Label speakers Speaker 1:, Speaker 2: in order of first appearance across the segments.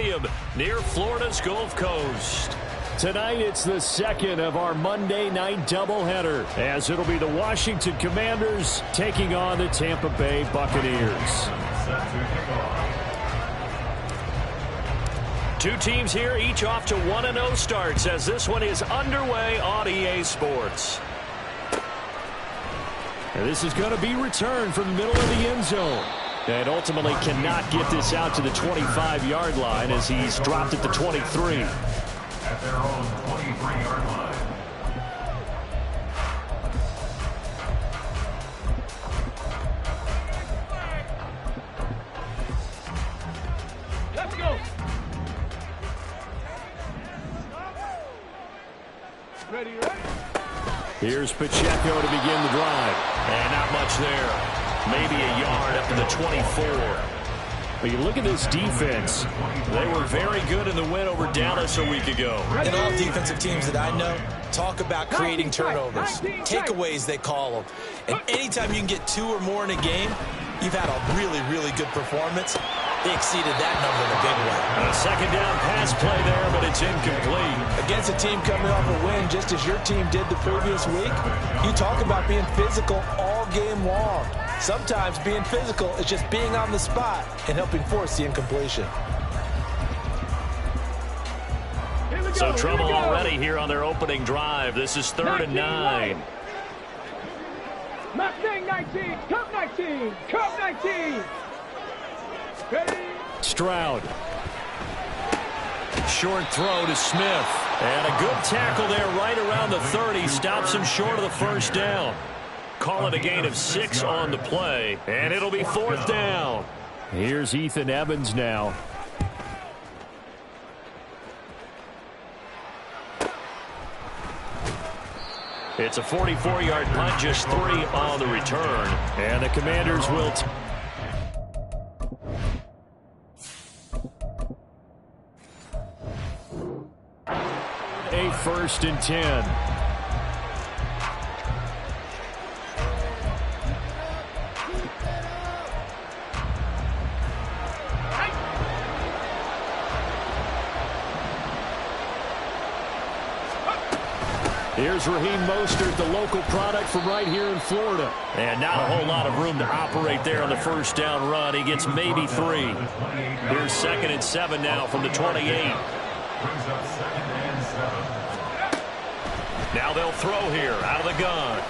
Speaker 1: Stadium near Florida's Gulf Coast. Tonight, it's the second of our Monday night doubleheader, as it'll be the Washington Commanders taking on the Tampa Bay Buccaneers. Two teams here, each off to 1-0 starts, as this one is underway on EA Sports. And this is going to be returned from the middle of the end zone. And ultimately cannot get this out to the 25-yard line as he's dropped at the 23. At their own 23-yard line.
Speaker 2: Let's go. Ready.
Speaker 1: Here's Pacheco to begin the drive. And not much there. Maybe a yard up to the 24. But you look at this defense. They were very good in the win over Dallas a week ago.
Speaker 3: And all defensive teams that I know talk about creating turnovers. Takeaways, they call them. And anytime you can get 2 or more in a game, you've had a really, really good performance. They exceeded that number in a big way.
Speaker 1: A second down pass play there, but it's incomplete.
Speaker 4: Against a team coming off a win, just as your team did the previous week, you talk about being physical all game long. Sometimes being physical is just being on the spot and helping force the incompletion.
Speaker 1: So trouble already here on their opening drive. This is 3rd and 9.
Speaker 2: Mustang 19, Cup 19, Cup 19. Ready?
Speaker 1: Stroud. Short throw to Smith. And a good tackle there right around the 30. Stops him short of the first down. Call it a gain of 6 on the play. And it'll be 4th down. Here's Ethan Evans now. It's a 44-yard punt, just 3 on the return. And the Commanders will... a 1st and 10. Here's Raheem Mostert, the local product from right here in Florida. And not a whole lot of room to operate there on the first down run. He gets maybe 3. Here's 2nd and 7 now from the 28. Now they'll throw here out of the gun.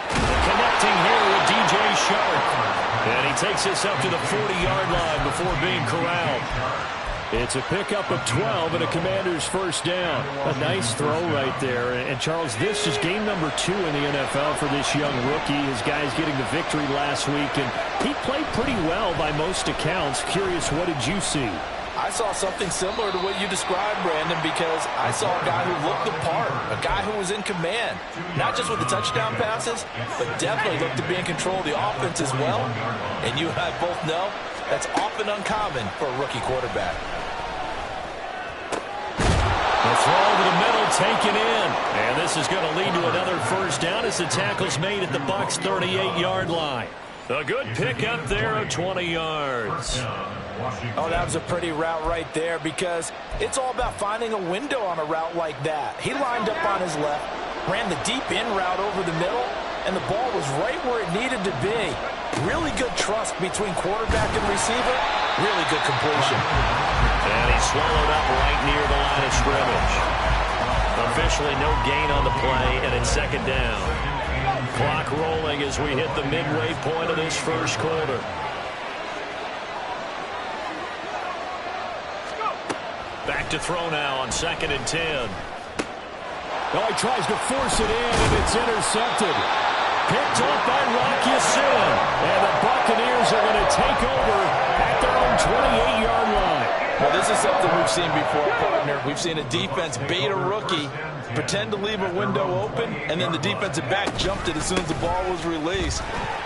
Speaker 1: Connecting here with DJ Shark. And he takes this up to the 40-yard line before being corralled. It's a pickup of 12 and a Commander's first down. A nice throw right there. And Charles, this is game number 2 in the NFL for this young rookie. His guys getting the victory last week, and he played pretty well by most accounts. Curious, what did you see?
Speaker 4: I saw something similar to what you described, Brandon, because I saw a guy who looked the part, a guy who was in command, not just with the touchdown passes, but definitely looked to be in control of the offense as well. And you and I both know that's often uncommon for a rookie quarterback.
Speaker 1: The throw to the middle, taken in. And this is going to lead to another first down as the tackle's made at the Bucs' 38-yard line. A good pickup there of 20 yards.
Speaker 4: Oh, that was a pretty route right there, because it's all about finding a window on a route like that. He lined up on his left, ran the deep in route over the middle, and the ball was right where it needed to be. Really good trust between quarterback and receiver. Really good completion.
Speaker 1: And he's swallowed up right near the line of scrimmage. Officially no gain on the play, and it's 2nd down. Clock rolling as we hit the midway point of this first quarter. Back to throw now on 2nd and 10.
Speaker 5: Oh, he tries to force it in, and it's intercepted. Picked up by Rocky Sin. And the Buccaneers are going to take over at their own 28-yard line.
Speaker 4: Well, this is something we've seen before, partner. We've seen a defense bait a rookie, pretend to leave a window open, and then the defensive back jumped it as soon as the ball was released.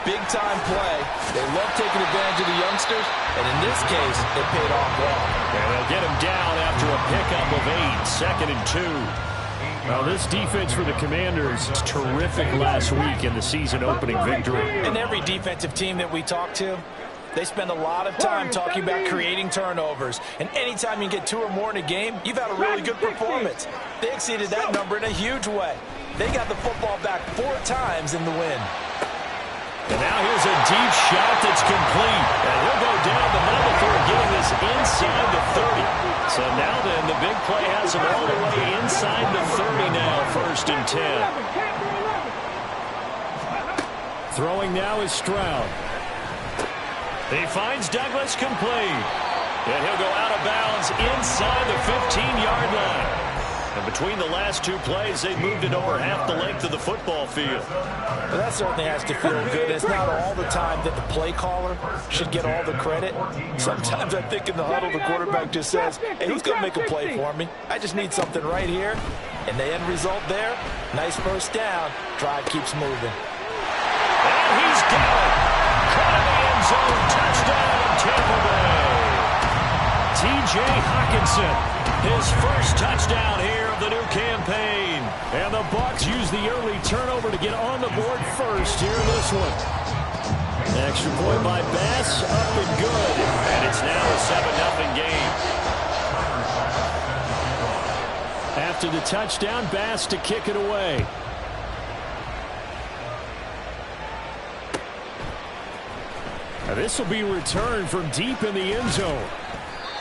Speaker 4: Big-time play. They love taking advantage of the youngsters, and in this case, it paid off well.
Speaker 1: And they'll get him down after a pickup of 8, 2nd and 2. Now, this defense for the Commanders is terrific last week in the season-opening victory.
Speaker 4: And every defensive team that we talk to, They spend a lot of time talking about creating turnovers. And anytime you get 2 or more in a game, you've had a really good performance. They exceeded that number in a huge way. They got the football back 4 times in the win.
Speaker 1: And now here's a deep shot that's complete. And he'll go down the middle before getting this inside the 30. So now then, the big play has him all the way inside the 30 now, 1st and 10.
Speaker 5: Throwing now is Stroud.
Speaker 1: He finds Douglas complete. And he'll go out of bounds inside the 15-yard line. And between the last 2 plays, they moved it over half the length of the football field.
Speaker 4: Well, that certainly has to feel good. It's not all the time that the play caller should get all the credit. Sometimes I think in the huddle, the quarterback just says, hey, who's going to make a play for me? I just need something right here. And the end result there, nice 1st down. Drive keeps moving.
Speaker 1: And he's got it. Caught in the end zone. Touchdown, Tampa Bay. T.J. Hockenson, his 1st touchdown here of the new campaign.
Speaker 5: And the Bucs use the early turnover to get on the board first here in this one. Extra point by Bass, up and good.
Speaker 1: And it's now a 7-0 game.
Speaker 5: After the touchdown, Bass to kick it away. Now this will be returned from deep in the end zone.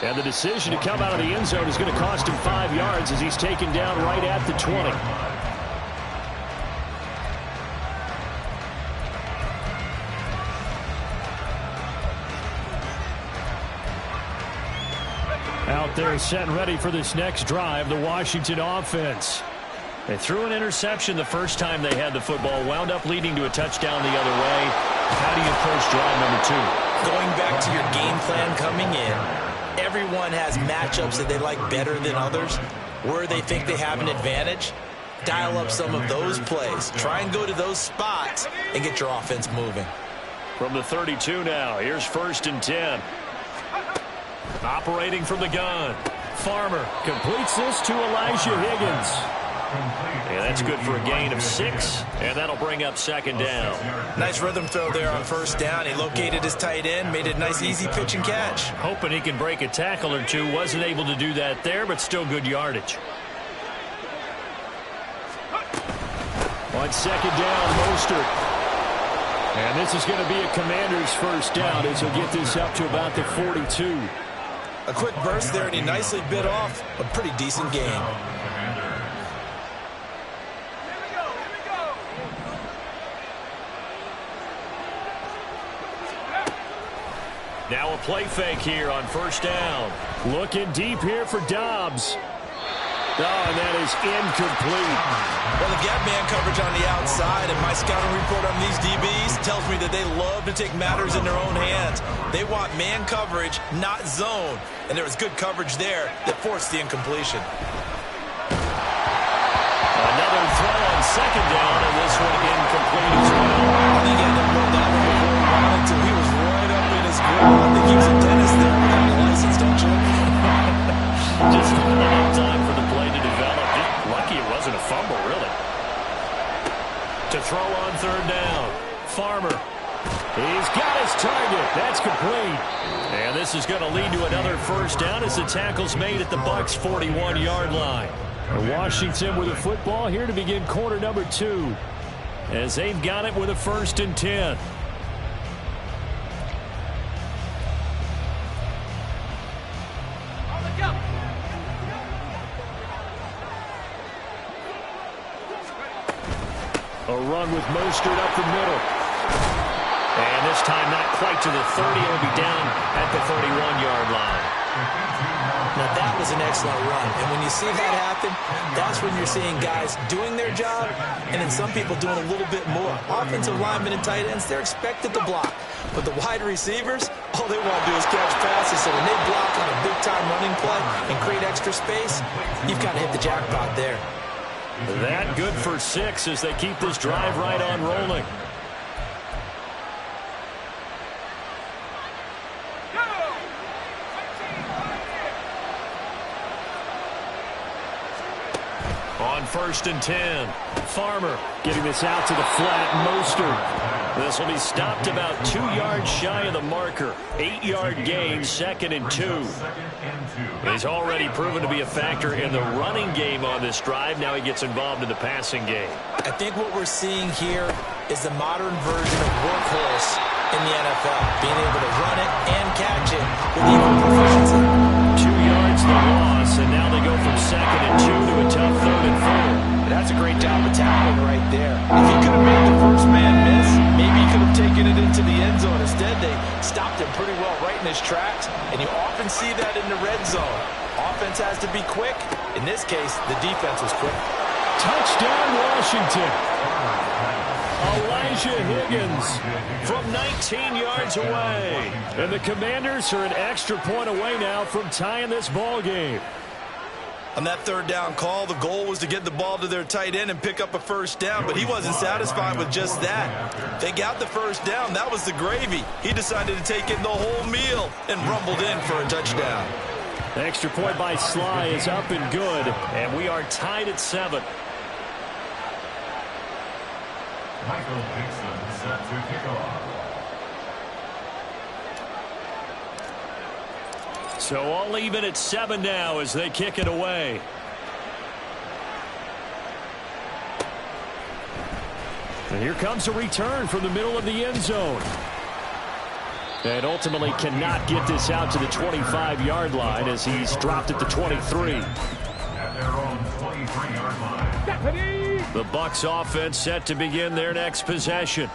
Speaker 5: And the decision to come out of the end zone is going to cost him 5 yards as he's taken down right at the 20. Out there set and ready for this next drive, the Washington offense.
Speaker 1: They threw an interception the first time they had the football, wound up leading to a touchdown the other way. How do you approach drive number 2?
Speaker 3: Going back to your game plan coming in, everyone has matchups that they like better than others, where they think they have an advantage. Dial up some of those plays. Try and go to those spots and get your offense moving.
Speaker 1: From the 32 now, here's 1st and 10. Operating from the gun. Farmer
Speaker 5: Completes this to Elijah Higgins.
Speaker 1: And that's good for a gain of 6, and that'll bring up 2nd down.
Speaker 3: Nice rhythm throw there on 1st down. He located his tight end, made it a nice easy pitch and catch.
Speaker 1: Hoping he can break a tackle or 2. Wasn't able to do that there, but still good yardage.
Speaker 5: On 2nd down, Mostert. And this is going to be a Commander's 1st down as he'll get this up to about the 42.
Speaker 3: A quick burst there, and he nicely bit off a pretty decent game.
Speaker 1: Now a play fake here on 1st down.
Speaker 5: Looking deep here for Dobbs. Oh, and that is incomplete.
Speaker 3: Well, the gap man coverage on the outside, and my scouting report on these DBs tells me that they love to take matters in their own hands. They want man coverage, not zone. And there was good coverage there that forced the incompletion.
Speaker 1: Another throw on 2nd down, and this one incomplete as well.
Speaker 3: I think he had to roll that one before he wanted to. He was right up in his grill. I think he was a dentist there without a license, don't you?
Speaker 1: Just enough time for the play to develop. Lucky it wasn't a fumble, really. To throw on 3rd down. Farmer.
Speaker 5: He's got his target. That's complete.
Speaker 1: And this is going to lead to another 1st down as the tackle's made at the Bucs' 41-yard line.
Speaker 5: Washington with a football here to begin quarter number 2. As they've got it with a 1st and 10. A run with Mostert up the middle.
Speaker 1: And this time not quite to the 30. It'll be down at the 31-yard line.
Speaker 3: Now that was an excellent run. And when you see that happen, that's when you're seeing guys doing their job and then some people doing a little bit more. Offensive linemen and tight ends, they're expected to block. But the wide receivers, all they want to do is catch passes. So when they block on a big-time running play and create extra space, you've kind of hit the jackpot there.
Speaker 1: That good for 6 as they keep this drive right on rolling. On 1st and 10, Farmer getting this out to the flat. Mostert This will be stopped about 2 yards shy of the marker. 8-yard gain, 2nd and 2. He's already proven to be a factor in the running game on this drive. Now he gets involved in the passing game.
Speaker 3: I think what we're seeing here is the modern version of workhorse in the NFL, being able to run it and catch it with equal proficiency.
Speaker 1: 2 yards the loss, and now they go from 2nd and 2 to a tough 3rd and 4.
Speaker 4: That's a great job of tackling right there. If he could have made the first man miss, maybe he could have taken it into the end zone. Instead, they stopped him pretty well right in his tracks, and you often see that in the red zone. Offense has to be quick. In this case, the defense was quick.
Speaker 5: Touchdown, Washington.
Speaker 1: Elijah Higgins from 19 yards away.
Speaker 5: And the Commanders are an extra point away now from tying this ball game.
Speaker 3: On that 3rd down call, the goal was to get the ball to their tight end and pick up a first down, but he wasn't satisfied with just that. They got the first down. That was the gravy. He decided to take in the whole meal and rumbled in for a touchdown.
Speaker 5: The extra point by Sly is up and good,
Speaker 1: and we are tied at 7.
Speaker 6: Michael Dixon set to kick off.
Speaker 1: So all even at 7 now as they kick it away.
Speaker 5: And here comes a return from the middle of the end zone. And ultimately cannot get this out to the 25-yard line as he's dropped at the 23.
Speaker 6: At their own 23-yard line.
Speaker 1: The Bucs offense set to begin their next possession.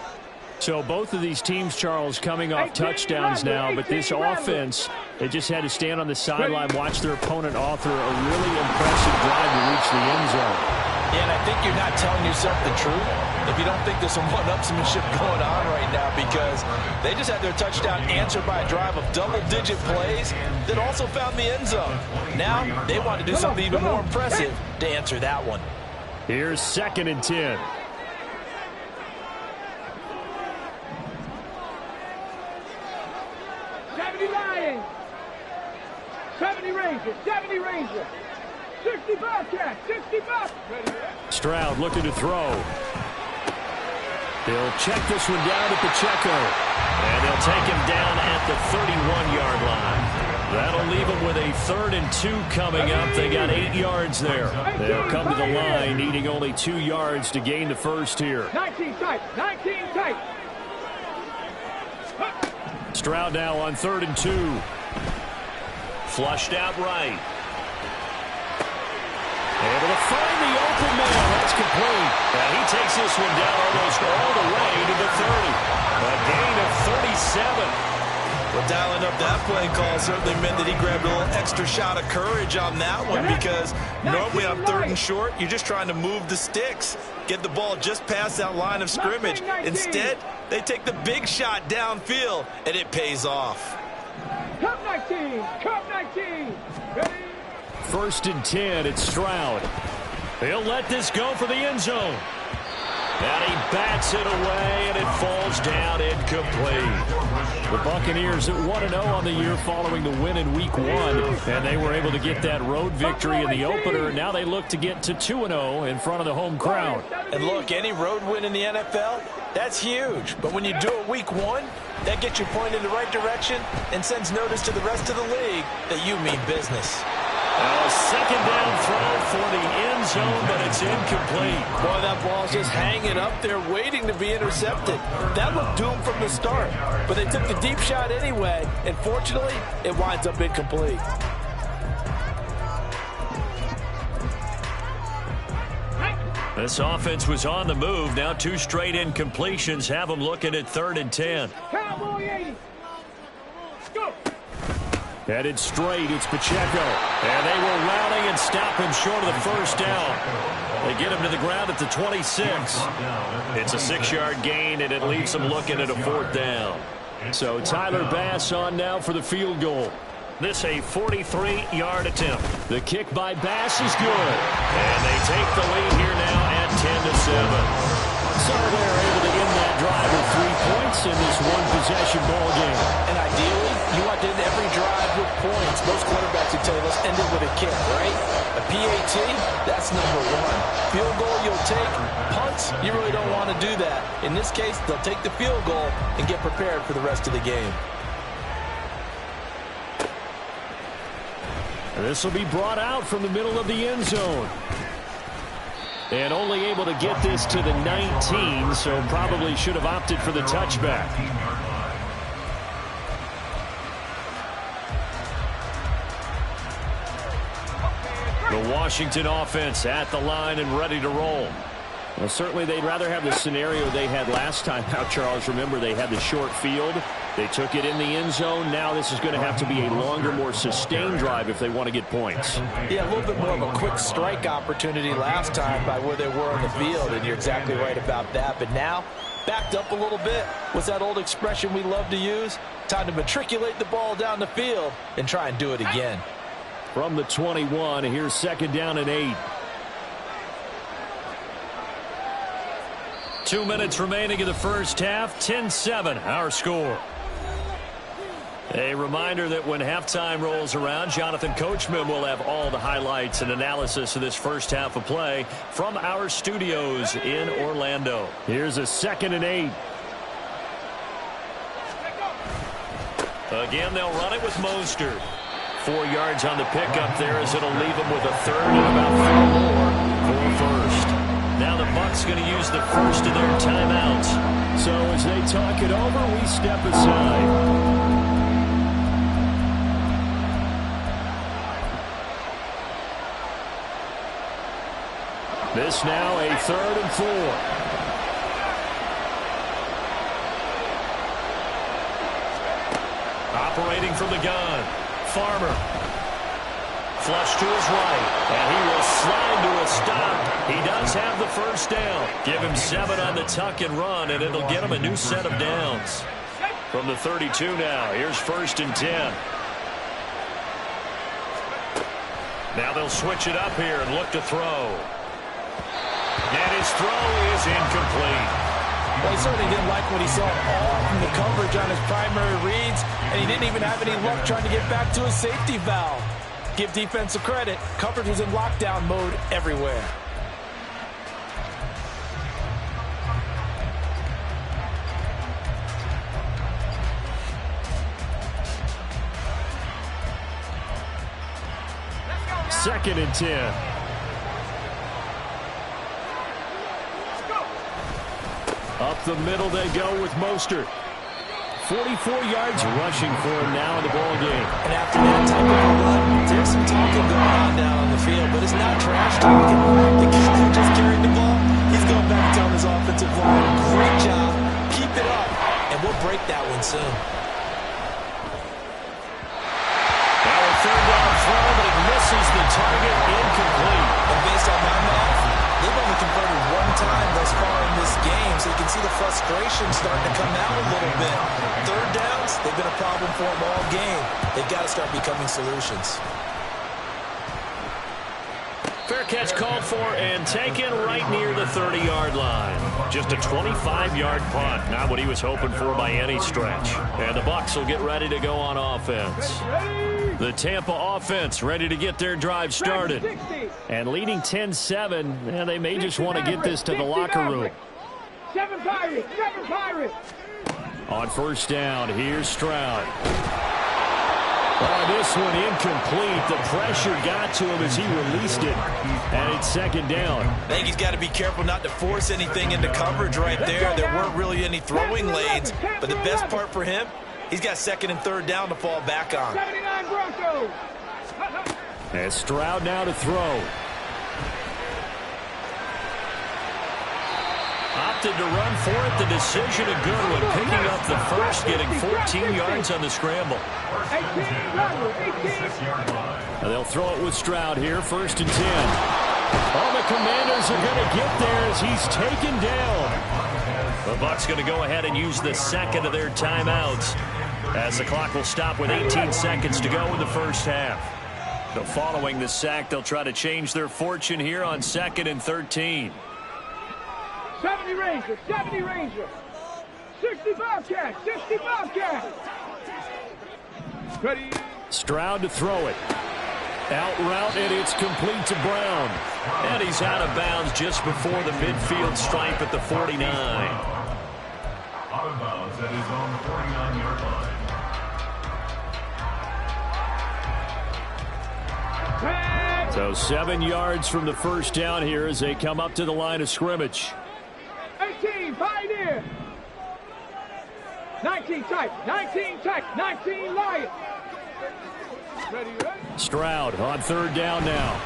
Speaker 5: So both of these teams, Charles, coming off touchdowns now, but this offense, they just had to stand on the sideline, watch their opponent author a really impressive drive to reach the end zone.
Speaker 4: Yeah, and I think you're not telling yourself the truth if you don't think there's some one-upsmanship going on right now, because they just had their touchdown answered by a drive of double-digit plays that also found the end zone. Now they want to do something even more impressive to answer that one.
Speaker 5: Here's 2nd and 10.
Speaker 2: 70 Rangers, 70 Rangers. 60 Bobcats, 60 Bucs.
Speaker 5: Stroud looking to throw. They'll check this one down to Pacheco.
Speaker 1: And they'll take him down at the 31-yard line. That'll leave them with a 3rd and 2 coming up. They got 8 yards there.
Speaker 5: They'll come to the line needing only 2 yards to gain the first here.
Speaker 2: 19 tight, 19 tight.
Speaker 5: Stroud now on 3rd and 2.
Speaker 1: Flushed out right.
Speaker 5: Able to find the open man. That's complete.
Speaker 1: And he takes this one down almost all the way to the 30. A gain of 37.
Speaker 3: Well, dialing up that play call certainly meant that he grabbed a little extra shot of courage on that one, because normally on 3rd and short, you're just trying to move the sticks, get the ball just past that line of scrimmage. Instead, they take the big shot downfield, and it pays off.
Speaker 2: Cup 19, Cup 19. Ready?
Speaker 5: 1st and 10, it's Stroud.
Speaker 1: He'll let this go for the end zone. And he bats it away, and it falls down incomplete.
Speaker 5: The Buccaneers at 1-0 on the year following the win in Week 1, and they were able to get that road victory in the opener. Now they look to get to 2-0 in front of the home crowd.
Speaker 4: And look, any road win in the NFL, that's huge. But when you do it Week 1, that gets you pointed in the right direction and sends notice to the rest of the league that you mean business.
Speaker 1: A 2nd down throw for the end zone, but it's incomplete.
Speaker 4: Boy, that ball's just hanging up there waiting to be intercepted. That looked doomed from the start, but they took the deep shot anyway, and fortunately, it winds up incomplete.
Speaker 1: This offense was on the move. Now 2 straight incompletions have them looking at 3rd and 10.
Speaker 2: Cowboy 80. Go.
Speaker 5: Headed straight, it's Pacheco.
Speaker 1: And they will rally and stop him short of the first down. They get him to the ground at the 26. It's a 6-yard gain, and it leaves them looking at a 4th down.
Speaker 5: So Tyler Bass on now for the field goal.
Speaker 1: This a 43-yard attempt.
Speaker 5: The kick by Bass is good.
Speaker 1: And they take the lead here now at 10-7.
Speaker 5: So they're able to end that drive with 3 points in this one-possession ball game.
Speaker 4: And ideally, you want to end every drive with points. Most quarterbacks would tell you, let's end it with a kick, right? A PAT, that's number one. Field goal, you'll take. Punts, you really don't want to do that. In this case, they'll take the field goal and get prepared for the rest of the game.
Speaker 5: And this will be brought out from the middle of the end zone. And only able to get this to the 19, so probably should have opted for the touchback. The Washington offense at the line and ready to roll. Well, certainly they'd rather have the scenario they had last time out, Charles. Remember, they had the short field. They took it in the end zone. Now this is going to have to be a longer, more sustained drive if they want to get points.
Speaker 4: Yeah, a little bit more of a quick strike opportunity last time by where they were on the field, and you're exactly right about that. But now, backed up a little bit. What's that old expression we love to use? Time to matriculate the ball down the field and try and do it again.
Speaker 5: From the 21, here's 2nd down and 8. 2 minutes remaining in the first half. 10-7, our score. A reminder that when halftime rolls around, Jonathan Coachman will have all the highlights and analysis of this first half of play from our studios in Orlando. Here's a 2nd and 8. Again, they'll run it with Mostert. 4 yards on the pickup there as it'll leave them with a 3rd and about 4 more for first. Now the Bucs going to use the first of their timeouts. So as they talk it over, we step aside. This now a 3rd and 4. Operating from the gun. Farmer. Flush to his right. And he will slide to a stop. He does have the first down. Give him 7 on the tuck and run, and it'll get him a new set of downs. From the 32 now, here's 1st and 10. Now they'll switch it up here and look to throw. And his throw is incomplete.
Speaker 4: Well, he certainly didn't like what he saw all from the coverage on his primary reads, and he didn't even have any luck trying to get back to his safety valve. Give defensive credit. Coverage was in lockdown mode everywhere.
Speaker 5: Second and 10. Up the middle they go with Mostert. 44 yards rushing for him now in the ball game.
Speaker 4: And after that type of a run, there's some talking going on down on the field, but it's not trash talking. The guy who just carried the ball, he's going back to tell his offensive line, great job, keep it up, and we'll break that one soon.
Speaker 5: Now a 3rd down throw, but it misses the target, incomplete.
Speaker 4: And based on my math, they've only converted 1 time thus far in this game, so you can see the frustration starting to come out a little bit. 3rd downs, they've been a problem for them all game. They've got to start becoming solutions.
Speaker 5: Fair catch called for and taken right near the 30-yard line. Just a 25-yard punt, not what he was hoping for by any stretch. And the Bucs will get ready to go on offense. The Tampa offense ready to get their drive started. And leading 10-7, and they may just want to get this to the locker room.
Speaker 2: 7 Pirates, 7 Pirates.
Speaker 5: On 1st down, here's Stroud. Oh, this one incomplete. The pressure got to him as he released it. And it's 2nd down.
Speaker 4: I think he's got to be careful not to force anything into coverage right there. There weren't really any throwing lanes. But the best part for him, he's got 2nd and 3rd down to fall back on.
Speaker 2: 79 Broncos.
Speaker 5: And Stroud now to throw. Opted to run for it. The decision a good one. Picking up the first, getting 14 yards on the scramble.
Speaker 2: 18.
Speaker 5: And they'll throw it with Stroud here. 1st and 10. Oh, the Commanders are going to get there as he's taken down. The Bucs going to go ahead and use the 2nd of their timeouts as the clock will stop with 18 seconds to go in the first half. So following the sack, they'll try to change their fortune here on 2nd and 13.
Speaker 2: 70 Rangers, 70 Rangers. 60 Bobcats, 60 Bobcats. Ready.
Speaker 5: Stroud to throw it. Out route, and it's complete to Brown.
Speaker 1: And he's out of bounds just before the midfield stripe at the 49.
Speaker 6: Out of bounds at his own 49-yard line.
Speaker 5: So 7 yards from the first down here as they come up to the line of scrimmage.
Speaker 2: 18, Pioneer. 19 tight, 19 tight, 19 Lion. Ready, ready.
Speaker 5: Stroud on third down now.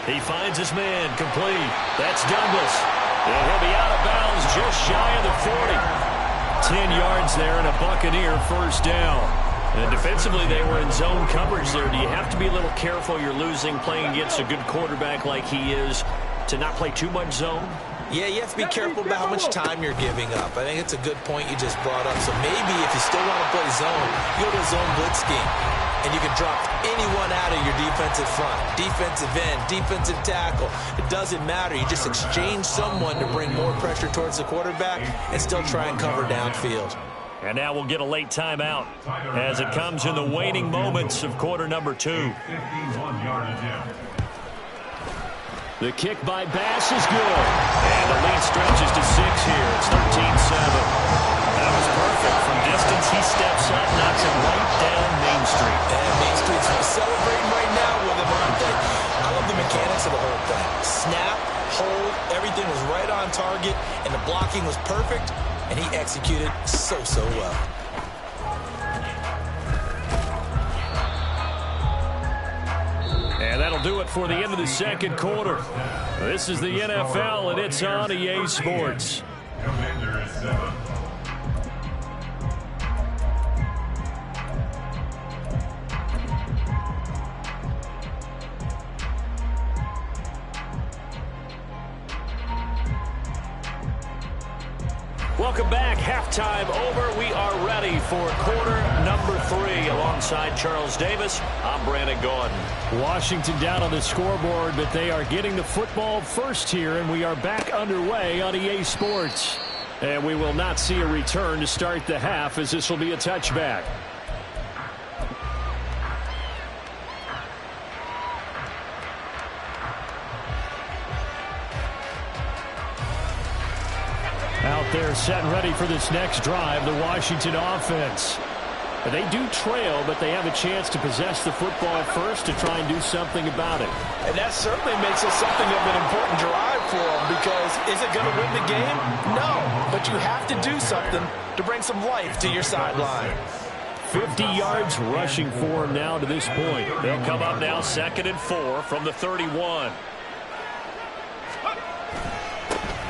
Speaker 1: He finds his man complete. That's Douglas. And he'll be out of bounds just shy of the 40. 10 yards there and a Buccaneer first down. And defensively, they were in zone coverage there. Do you have to be a little careful? You're losing playing against a good quarterback like he is to not play too much zone?
Speaker 3: Yeah, you have to be careful about how much time you're giving up. I think it's a good point you just brought up. So maybe if you still want to play zone, you go to a zone blitz scheme. And you can drop anyone out of your defensive front, defensive end, defensive tackle. It doesn't matter. You just exchange someone to bring more pressure towards the quarterback and still try and cover downfield.
Speaker 1: And now we'll get a late timeout as it comes in the waning moments of quarter number 2.
Speaker 6: 51-yard attempt.
Speaker 5: The kick by Bass is good.
Speaker 1: And the lead stretches to 6 here. It's 13-7. That was perfect. From distance, he steps up, knocks it right down Main Street.
Speaker 3: And Main Street's celebrating right now with him, aren't they? I love the mechanics of the whole thing. Snap, hold, everything was right on target, and the blocking was perfect, and he executed so well.
Speaker 5: And that'll do it for the end of the second quarter. This is the NFL, and it's on EA Sports.
Speaker 6: Commander is 7.
Speaker 1: Welcome back. Halftime over. We are ready for quarter number 3. Alongside Charles Davis, I'm Brandon Gordon.
Speaker 5: Washington down on the scoreboard, but they are getting the football first here, and we are back underway on EA Sports. And we will not see a return to start the half, as this will be a touchback. Out there set and ready for this next drive, the Washington offense. They do trail, but they have a chance to possess the football first to try and do something about it.
Speaker 4: And that certainly makes it something of an important drive for them, because is it going to win the game? No, but you have to do something to bring some life to your sideline.
Speaker 5: 50 yards rushing for him now to this point.
Speaker 1: They'll come up now 2nd and 4 from the 31.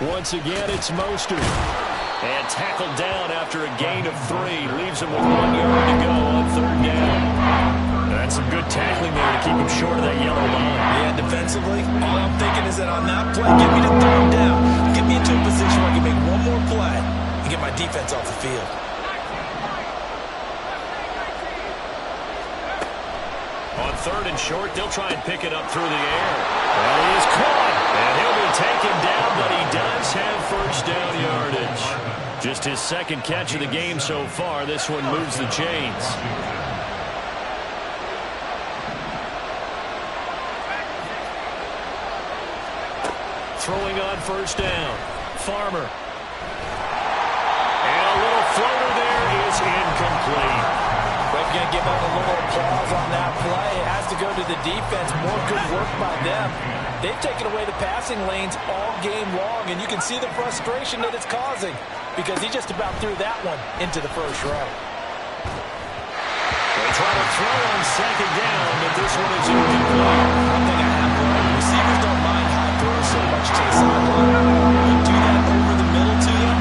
Speaker 5: Once again, it's Mostert.
Speaker 1: And tackled down after a gain of 3. Leaves him with 1 yard to go on 3rd down. That's some good tackling there to keep him short of that yellow line.
Speaker 3: Yeah, defensively, all I'm thinking is that on that play, get me to 3rd down. Get me into a position where I can make one more play and get my defense off the field.
Speaker 1: On 3rd and short, they'll try and pick it up through the air. And he is caught. And he'll be taken down, but he does have first down yardage. Just his 2nd catch of the game so far. This one moves the chains. Throwing on first down. Farmer. And a little floater there is incomplete.
Speaker 4: We're going to give them a little applause on that play. It has to go to the defense. More good work by them. They've taken away the passing lanes all game long, and you can see the frustration that it's causing because he just about threw that one into the first row.
Speaker 1: They try to throw on 2nd down, but this one is incomplete.
Speaker 3: One thing I have learned, receivers don't mind high throws so much to the sideline. You do that over the middle to them,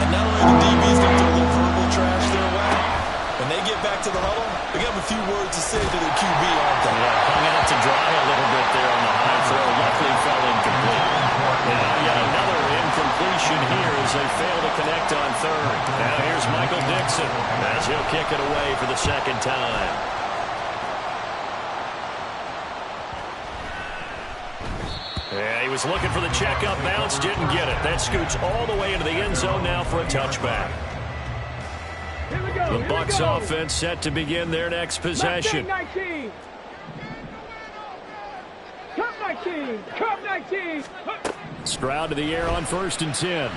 Speaker 3: and not only the DB's going to throw a little verbal trash their way, when they get back to the huddle, they got a few words to say to their QB, aren't they?
Speaker 1: Hung out to dry a little bit there on the high throw. Luckily fell incomplete. Now yet another incompletion here as they fail to connect on 3rd. Now here's Michael Dixon as he'll kick it away for the 2nd time. Yeah, he was looking for the checkup bounce, didn't get it. That scoots all the way into the end zone now for a touchback. The Bucs offense set to begin their next possession.
Speaker 2: Come 19.
Speaker 5: Stroud to the air on 1st and 10.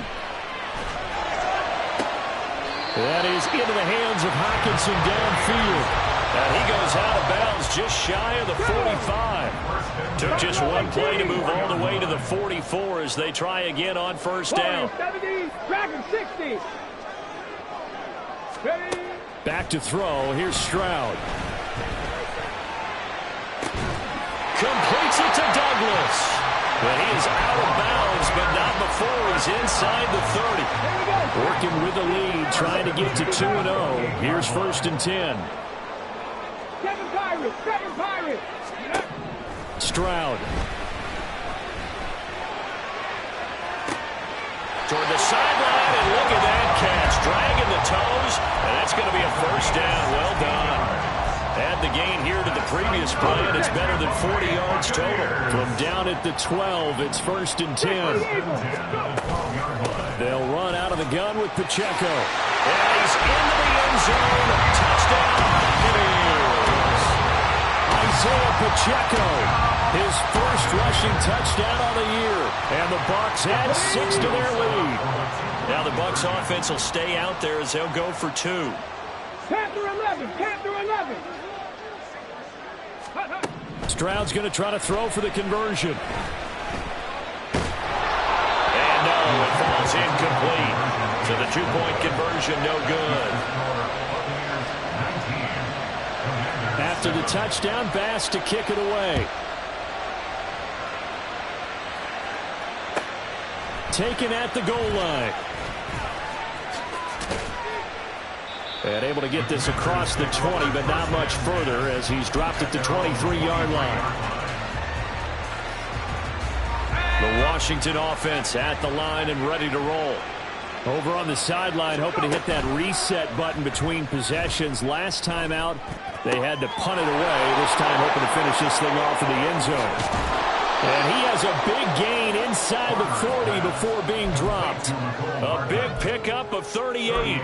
Speaker 5: That is into the hands of Hockenson downfield.
Speaker 1: And he goes out of bounds just shy of the 45. Took just one play to move all the way to the 44 as they try again on 1st down.
Speaker 2: 70, Dragon 60.
Speaker 5: Back to throw. Here's Stroud.
Speaker 1: Completes it to Douglas. But he is out of bounds, but not before he's inside the 30.
Speaker 5: Working with the lead, trying to get to 2-0. Here's 1st and 10.
Speaker 2: 7 Pirates.
Speaker 5: Stroud.
Speaker 1: Toward the sideline, and look at that catch. Dragging the toes, and that's going to be a 1st down. Well done. Add the gain here to the previous play, and it's better than 40 yards total.
Speaker 5: From down at the 12, it's 1st and 10. They'll run out of the gun with Pacheco.
Speaker 1: And he's into the end zone. Touchdown, Buccaneers.
Speaker 5: Isaiah Pacheco, his first rushing touchdown of the year. And the Bucs add 6 to their lead.
Speaker 1: Now the Bucs offense will stay out there as they'll go for 2.
Speaker 2: Panther 11.
Speaker 5: Stroud's going to try to throw for the conversion.
Speaker 1: And no, it falls incomplete. So the 2-point conversion, no good.
Speaker 5: After the touchdown, Bass to kick it away. Taken at the goal line. And able to get this across the 20, but not much further as he's dropped at the 23-yard line. The Washington offense at the line and ready to roll. Over on the sideline, hoping to hit that reset button between possessions. Last time out, they had to punt it away. This time hoping to finish this thing off in the end zone. And he has a big gain inside the 40 before being dropped.
Speaker 1: A big pickup of 38.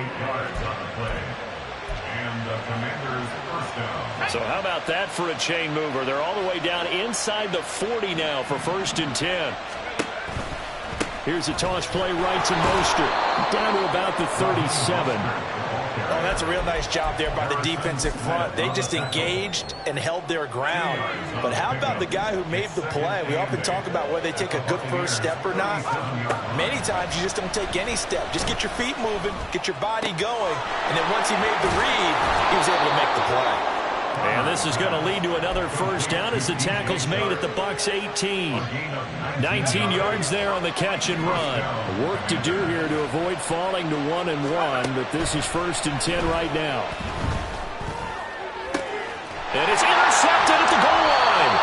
Speaker 1: So how about that for a chain mover? They're all the way down inside the 40 now for 1st and 10.
Speaker 5: Here's a toss play right to Mostert. Down to about the 37.
Speaker 4: Oh, that's a real nice job there by the defensive front. They just engaged and held their ground. But how about the guy who made the play? We often talk about whether they take a good first step or not. Many times you just don't take any step. Just get your feet moving, get your body going, and then once he made the read, he was able to make the play.
Speaker 1: And this is going to lead to another 1st down as the tackle's made at the Bucs 18. 19 yards there on the catch and run.
Speaker 5: Work to do here to avoid falling to 1-1, but this is 1st and 10 right now.
Speaker 1: And it's intercepted at the goal line.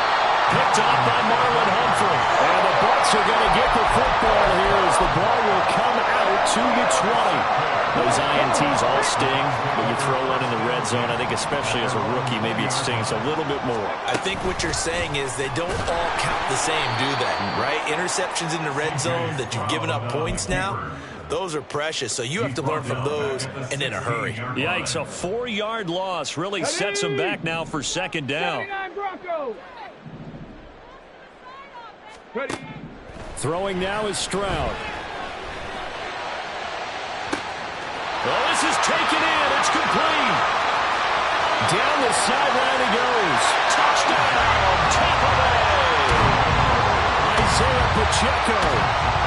Speaker 1: Picked off by Marlon Humphrey.
Speaker 5: And the Bucs are going to get the football here as the ball will come out to the 20.
Speaker 1: Those INTs all sting when you throw one in the red zone. I think especially as a rookie, maybe it stings a little bit more.
Speaker 4: I think what you're saying is they don't all count the same, do they? Right? Interceptions in the red zone that you've given up points now, those are precious. So you have to learn from those and in a hurry.
Speaker 1: Yikes, a 4-yard loss really sets them back now for 2nd down.
Speaker 5: Throwing now is Stroud.
Speaker 1: Oh, this is taken in. It's complete.
Speaker 5: Down the sideline he goes.
Speaker 1: Touchdown, Tampa Bay.
Speaker 5: Isaiah Pacheco.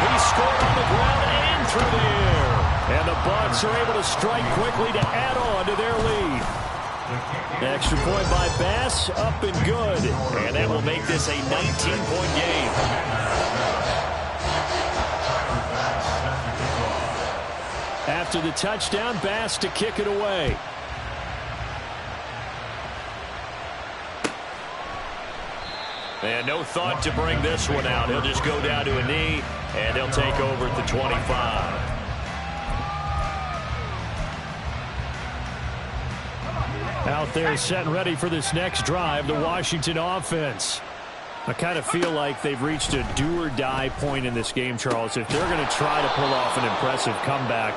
Speaker 1: He scored on the ground and through the air.
Speaker 5: And the Bucs are able to strike quickly to add on to their lead. Extra point by Bass, up and good.
Speaker 1: And that will make this a 19-point game.
Speaker 5: After the touchdown, Bass to kick it away.
Speaker 1: And no thought to bring this one out. He'll just go down to a knee, and they'll take over at the 25.
Speaker 5: Out there set and ready for this next drive, the Washington offense. I kind of feel like they've reached a do-or-die point in this game, Charles. If they're going to try to pull off an impressive comeback,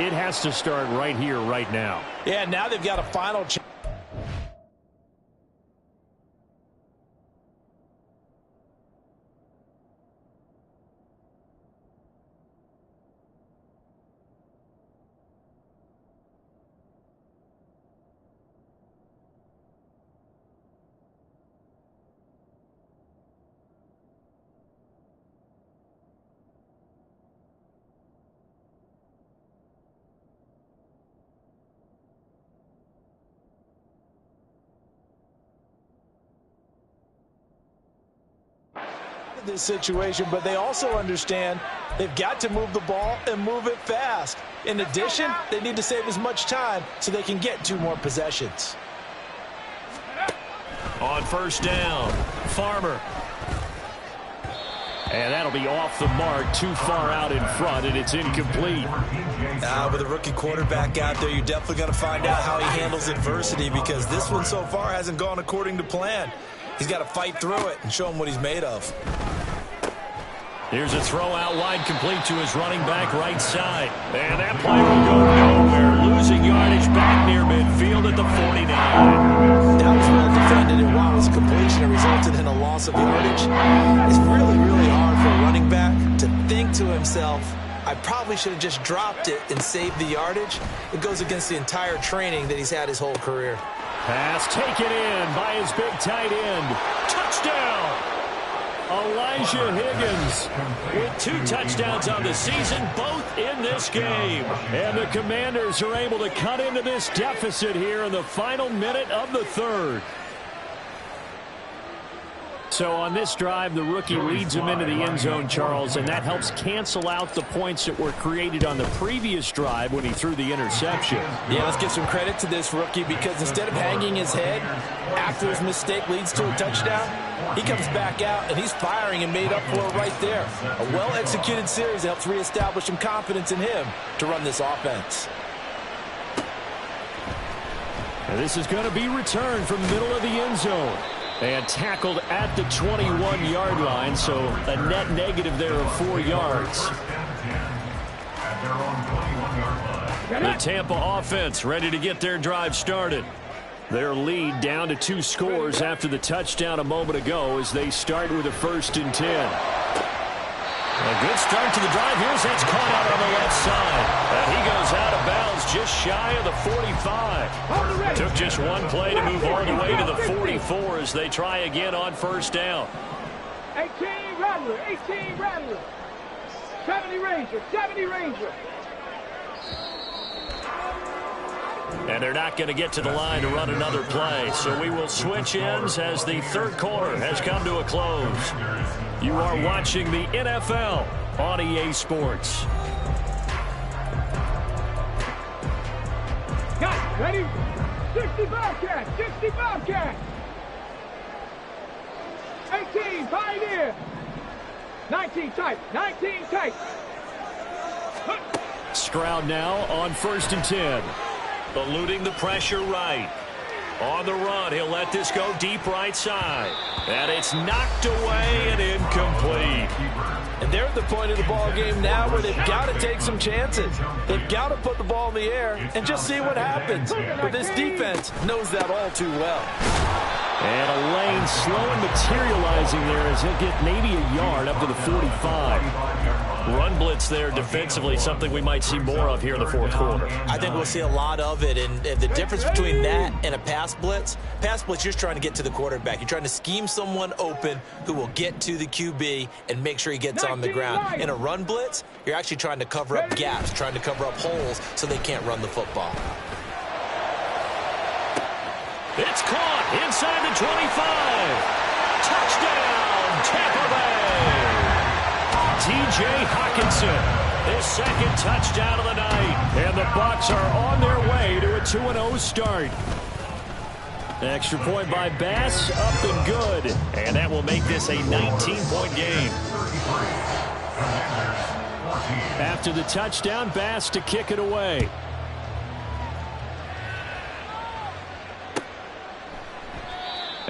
Speaker 5: it has to start right here, right now.
Speaker 4: Yeah, now they've got a final chance. This situation, but they also understand they've got to move the ball and move it fast. In addition, they need to save as much time so they can get 2 more possessions.
Speaker 1: On first down, Farmer.
Speaker 5: And that'll be off the mark, too far out in front, and it's incomplete.
Speaker 3: With a rookie quarterback out there, you're definitely going to find out how he handles adversity, because this one so far hasn't gone according to plan. He's got to fight through it and show him what he's made of.
Speaker 1: Here's a throw out wide, complete to his running back right side. And that play will go nowhere. Losing yardage back near midfield at the 49.
Speaker 4: That was well defended, and while his completion resulted in a loss of yardage, it's really, really hard for a running back to think to himself, I probably should have just dropped it and saved the yardage. It goes against the entire training that he's had his whole career.
Speaker 5: Pass taken in by his big tight end.
Speaker 1: Touchdown!
Speaker 5: Elijah Higgins
Speaker 1: with 2 touchdowns on the season, both in this game.
Speaker 5: And the Commanders are able to cut into this deficit here in the final minute of the third. So on this drive, the rookie leads him into the end zone, Charles, and that helps cancel out the points that were created on the previous drive when he threw the interception.
Speaker 4: Yeah, let's give some credit to this rookie, because instead of hanging his head after his mistake leads to a touchdown, he comes back out and he's firing and made up for it right there. A well-executed series helps reestablish some confidence in him to run this offense.
Speaker 5: And this is going to be returned from the middle of the end zone. And tackled at the 21-yard line, so a net negative there of 4 yards.
Speaker 1: The Tampa offense ready to get their drive started.
Speaker 5: Their lead down to 2 scores after the touchdown a moment ago as they start with a 1st and 10.
Speaker 1: A good start to the drive. Here's that's caught out on the left side. And he goes out of bounds just shy of the 45. Took just one play to move all the way to the 44 as they try again on first down.
Speaker 2: 18 Rattler, 18 Rattler. 70 Ranger, 70 Ranger.
Speaker 1: And they're not going to get to the line to run another play. So we will switch ends as the third quarter has come to a close. You are watching the NFL on EA Sports.
Speaker 2: Got it, ready? 60 Bobcats, 60 Bobcats. 18 Pioneer. 19 tight, 19 tight.
Speaker 5: Stroud now on 1st and 10.
Speaker 1: Eluding the pressure right. On the run, he'll let this go deep right side. And it's knocked away and incomplete.
Speaker 4: And they're at the point of the ball game now where they've got to take some chances. They've got to put the ball in the air and just see what happens. But this defense knows that all too well.
Speaker 5: And a lane slow and materializing there as he'll get maybe a yard up to the 45.
Speaker 1: Run blitz there defensively, something we might see more of here in the fourth quarter.
Speaker 3: I think we'll see a lot of it, and the difference between that and a pass blitz, you're just trying to get to the quarterback. You're trying to scheme someone open who will get to the QB and make sure he gets on the ground. In a run blitz, you're actually trying to cover up gaps, trying to cover up holes so they can't run the football.
Speaker 1: It's caught inside the 25. Touchdown, Tampa Bay. T.J. Hockenson, his second touchdown of the night.
Speaker 5: And the Bucs are on their way to a 2-0 start. Extra point by Bass, up and good.
Speaker 1: And that will make this a 19-point game.
Speaker 5: After the touchdown, Bass to kick it away.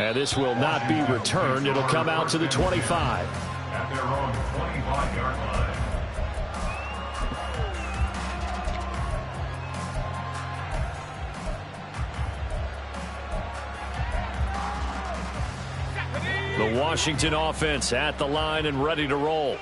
Speaker 5: And this will not be returned. It'll come out to the 25.
Speaker 6: At their own 25-yard line.
Speaker 5: The Washington offense at the line and ready to roll.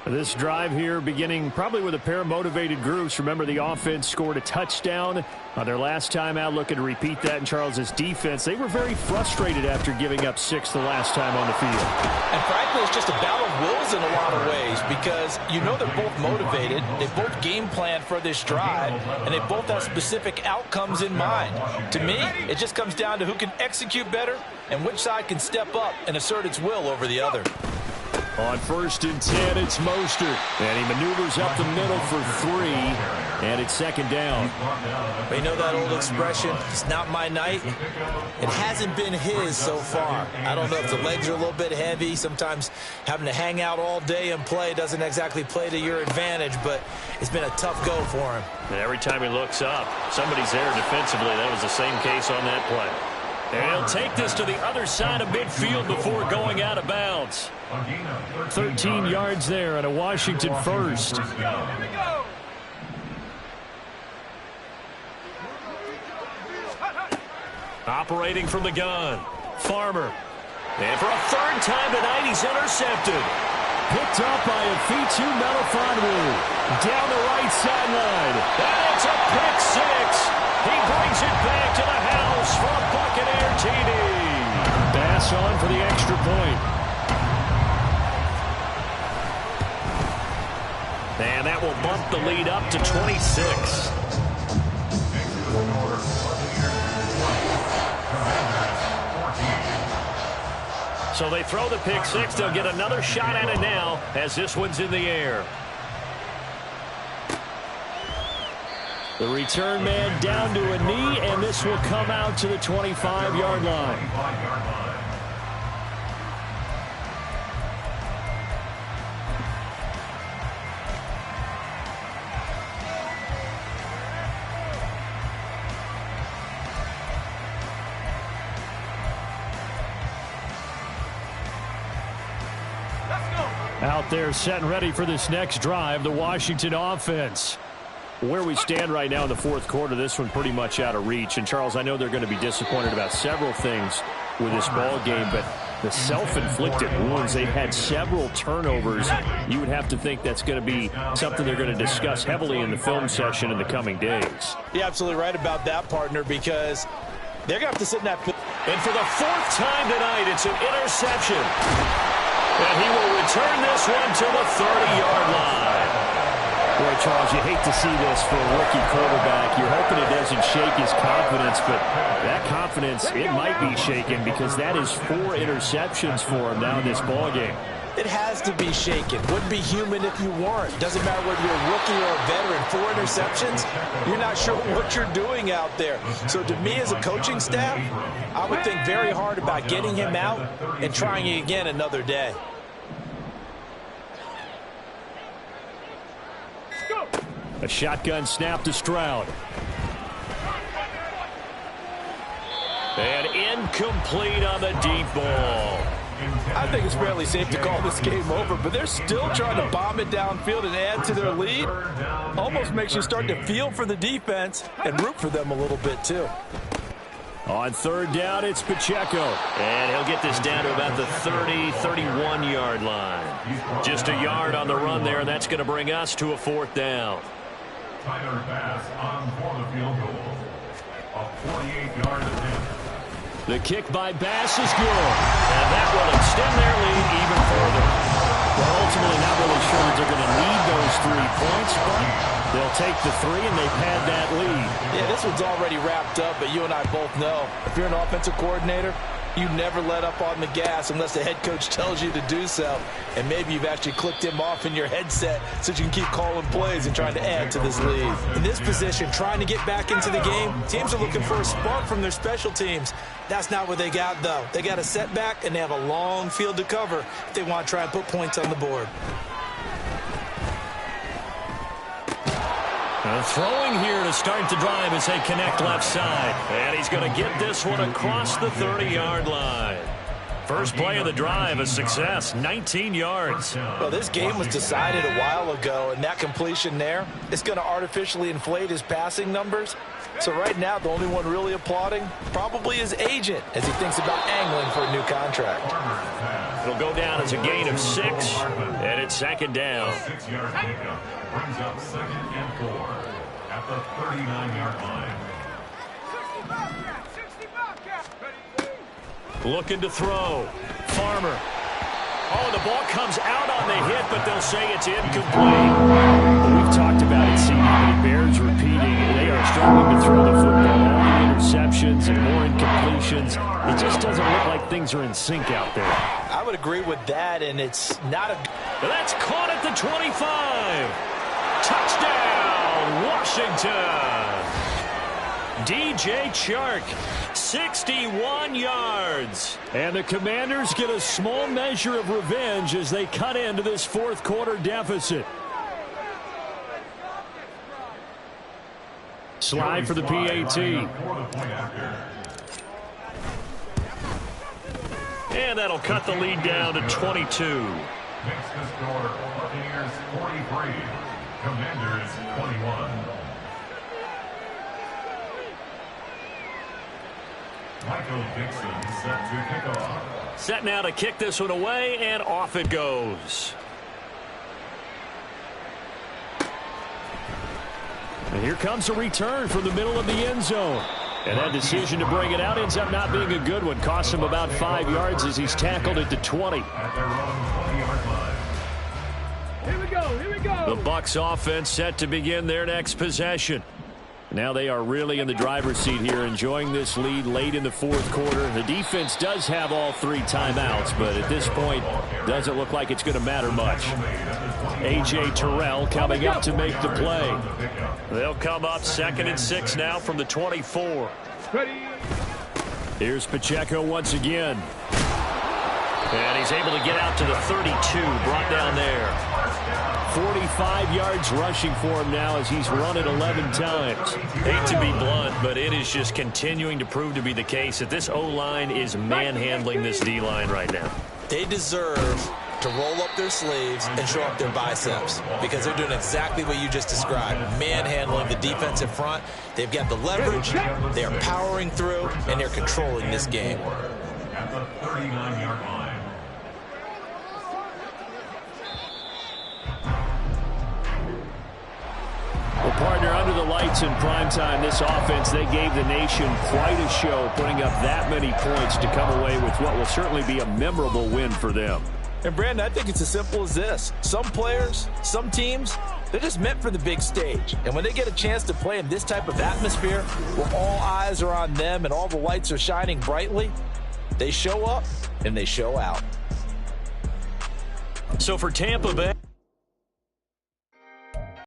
Speaker 5: This drive here beginning probably with a pair of motivated groups. Remember, the offense scored a touchdown on their last time out, looking to repeat that in Charles's defense. They were very frustrated after giving up 6 the last time on the field.
Speaker 4: And frankly, it's just a battle of wills in a lot of ways because you know they're both motivated. They both game plan for this drive, and they both have specific outcomes in mind. To me, it just comes down to who can execute better and which side can step up and assert its will over the other.
Speaker 5: On 1st and 10, it's Mostert. And he maneuvers up the middle for 3. And it's 2nd down.
Speaker 3: But you know that old expression, it's not my night? It hasn't been his so far. I don't know if the legs are a little bit heavy. Sometimes having to hang out all day and play doesn't exactly play to your advantage, but it's been a tough go for him.
Speaker 1: And every time he looks up, somebody's there defensively. That was the same case on that play. And he'll take this to the other side of midfield before going out of bounds.
Speaker 5: 13 yards there and a Washington first.
Speaker 1: Operating from the gun, Farmer. And for a 3rd time tonight, he's intercepted.
Speaker 5: Picked up by a Fitu Melifonwu. Down the right sideline.
Speaker 1: And it's a pick 6. He brings it back to the house for a Buccaneer TD.
Speaker 5: Bass on for the extra point.
Speaker 1: And that will bump the lead up to 26. So they throw the pick 6. They'll get another shot at it now as this one's in the air.
Speaker 5: The return man down to a knee, and this will come out to the 25-yard line. Out there set and ready for this next drive, the Washington offense. Where we stand right now in the 4th quarter, this one pretty much out of reach. And, Charles, I know they're going to be disappointed about several things with this ball game, but the self-inflicted wounds, they've had several turnovers. You would have to think that's going to be something they're going to discuss heavily in the film session in the coming days.
Speaker 4: You're absolutely right about that, partner, because they're going to have to sit in that.
Speaker 1: And for the 4th time tonight, it's an interception. And he will return this one to the 30-yard line.
Speaker 5: Boy, Charles, you hate to see this for a rookie quarterback. You're hoping it doesn't shake his confidence, but that confidence, it might be shaken because that is 4 interceptions for him now in this ballgame.
Speaker 4: It has to be shaken. Wouldn't be human if you weren't. Doesn't matter whether you're a rookie or a veteran. 4 interceptions, you're not sure what you're doing out there. So to me as a coaching staff, I would think very hard about getting him out and trying it again another day.
Speaker 5: A shotgun snap to Stroud.
Speaker 1: And incomplete on the deep ball.
Speaker 4: I think it's fairly safe to call this game over, but they're still trying to bomb it downfield and add to their lead. Almost makes you start to feel for the defense and root for them a little bit too.
Speaker 5: On 3rd down, it's Pacheco.
Speaker 1: And he'll get this down to about the 30, 31-yard line. Just a yard on the run there, and that's going to bring us to a 4th down.
Speaker 6: Tyler Bass on for the field goal. A 48-yard attempt.
Speaker 5: The kick by Bass is good.
Speaker 1: And that will extend their lead even further.
Speaker 5: Well, ultimately not really sure that they're going to need those 3 points, but they'll take the 3 and they've had that lead.
Speaker 4: Yeah, this one's already wrapped up, but you and I both know if you're an offensive coordinator, you never let up on the gas unless the head coach tells you to do so. And maybe you've actually clicked him off in your headset so you can keep calling plays and trying to add to this lead. In this position, trying to get back into the game, teams are looking for a spark from their special teams. That's not what they got, though. They got a setback, and they have a long field to cover if they want to try and put points on the board.
Speaker 1: Throwing here to start the drive as they connect left side. And he's going to get this one across the 30-yard line. First play of the drive, a success, 19 yards.
Speaker 4: Well, this game was decided a while ago, and that completion there is going to artificially inflate his passing numbers. So right now, the only one really applauding probably his agent as he thinks about angling for a new contract.
Speaker 1: It'll go down as a gain of 6, and it's second down.
Speaker 6: 6-yard pickup brings up 2nd and 4 at the 39-yard line.
Speaker 2: 60 Bobcats.
Speaker 1: Looking to throw. Farmer. Oh, the ball comes out on the hit, but they'll say it's incomplete.
Speaker 5: Well, we've talked about it, seeing the Bears repeating. They are struggling to throw the football. All the interceptions and more incompletions. It just doesn't look like things are in sync out there.
Speaker 4: I would agree with that, and it's not a...
Speaker 1: That's caught at the 25. Touchdown, Washington. DJ Chark, 61 yards.
Speaker 5: And the Commanders get a small measure of revenge as they cut into this fourth quarter deficit. Slide for the PAT.
Speaker 1: And that'll cut the lead down to 22.
Speaker 6: Makes the score Buccaneers 43, Commanders 21. Michael Dixon set to kick off.
Speaker 1: Set now to kick this one away, and off it goes.
Speaker 5: And here comes a return from the middle of the end zone. And that decision to bring it out ends up not being a good one. Costs him about 5 yards as he's tackled at the 20.
Speaker 6: At their own 20-yard line.
Speaker 2: Here we go, here we go.
Speaker 1: The Bucs offense set to begin their next possession. Now they are really in the driver's seat here, enjoying this lead late in the fourth quarter. The defense does have all 3 timeouts, but at this point, doesn't look like it's going to matter much. A.J. Terrell coming up to make the play. They'll come up 2nd and 6 now from the 24.
Speaker 2: Ready.
Speaker 1: Here's Pacheco once again. And he's able to get out to the 32, brought down there.
Speaker 5: 45 yards rushing for him now as he's run it 11 times.
Speaker 1: Hate to be blunt, but it is just continuing to prove to be the case that this O-line is manhandling this D-line right now.
Speaker 3: They deserve to roll up their sleeves and show up their biceps because they're doing exactly what you just described, manhandling the defensive front. They've got the leverage, they are powering through, and they're controlling this game.
Speaker 6: At the 39-yard line.
Speaker 5: Well, partner, under the lights in primetime, this offense, they gave the nation quite a show, putting up that many points to come away with what will certainly be a memorable win for them.
Speaker 4: And, Brandon, I think it's as simple as this. Some players, some teams, they're just meant for the big stage. And when they get a chance to play in this type of atmosphere where all eyes are on them and all the lights are shining brightly, they show up and they show out.
Speaker 1: So for Tampa Bay,